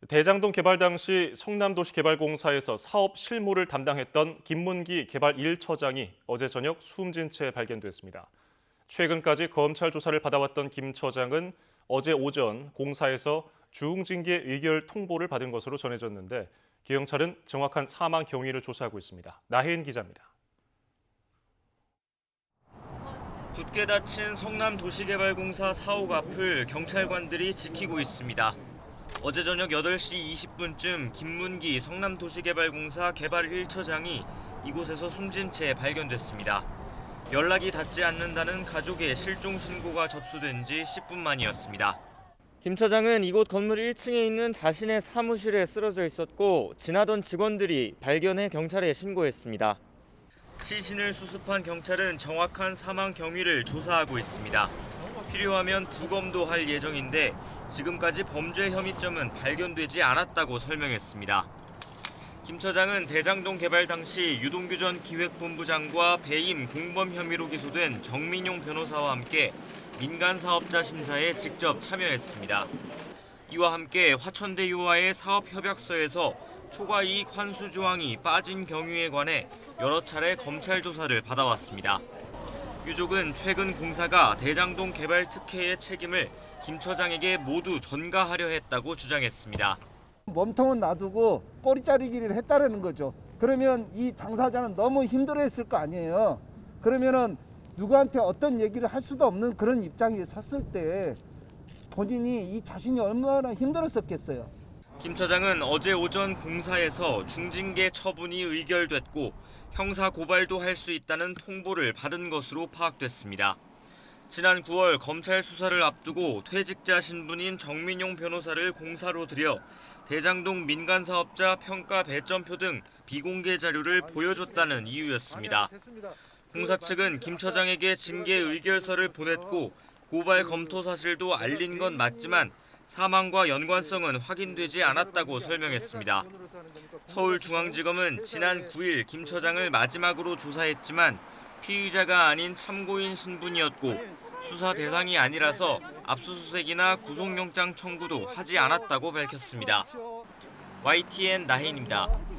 대장동 개발 당시 성남도시개발공사에서 사업 실무를 담당했던 김문기 개발 1처장이 어제 저녁 숨진 채 발견됐습니다. 최근까지 검찰 조사를 받아왔던 김 처장은 어제 오전 공사에서 주응징계 의결 통보를 받은 것으로 전해졌는데 경찰은 정확한 사망 경위를 조사하고 있습니다. 나혜인 기자입니다. 굳게 닫힌 성남도시개발공사 사옥 앞을 경찰관들이 지키고 있습니다. 어제 저녁 8시 20분쯤 김문기 성남도시개발공사 개발 1처장이 이곳에서 숨진 채 발견됐습니다. 연락이 닿지 않는다는 가족의 실종 신고가 접수된 지 10분 만이었습니다. 김 처장은 이곳 건물 1층에 있는 자신의 사무실에 쓰러져 있었고 지나던 직원들이 발견해 경찰에 신고했습니다. 시신을 수습한 경찰은 정확한 사망 경위를 조사하고 있습니다. 필요하면 부검도 할 예정인데 지금까지 범죄 혐의점은 발견되지 않았다고 설명했습니다. 김 처장은 대장동 개발 당시 유동규 전 기획본부장과 배임 공범 혐의로 기소된 정민용 변호사와 함께 민간사업자 심사에 직접 참여했습니다. 이와 함께 화천대유와의 사업협약서에서 초과이익 환수 조항이 빠진 경위에 관해 여러 차례 검찰 조사를 받아왔습니다. 유족은 최근 공사가 대장동 개발 특혜의 책임을 김 처장에게 모두 전가하려 했다고 주장했습니다. 몸통은 놔두고 꼬리자르기를 했다는 거죠. 그러면 이 당사자는 너무 힘들어했을 거 아니에요. 그러면은 누구한테 어떤 얘기를 할 수도 없는 그런 입장에 섰을 때 본인이 이 자신이 얼마나 힘들었었겠어요. 김 처장은 어제 오전 공사에서 중징계 처분이 의결됐고 형사 고발도 할 수 있다는 통보를 받은 것으로 파악됐습니다. 지난 9월 검찰 수사를 앞두고 퇴직자 신분인 정민용 변호사를 공사로 들여 대장동 민간사업자 평가 배점표 등 비공개 자료를 보여줬다는 이유였습니다. 공사 측은 김 처장에게 징계 의결서를 보냈고 고발 검토 사실도 알린 건 맞지만 사망과 연관성은 확인되지 않았다고 설명했습니다. 서울중앙지검은 지난 9일 김 처장을 마지막으로 조사했지만 피의자가 아닌 참고인 신분이었고 수사 대상이 아니라서 압수수색이나 구속영장 청구도 하지 않았다고 밝혔습니다. YTN 나혜인입니다.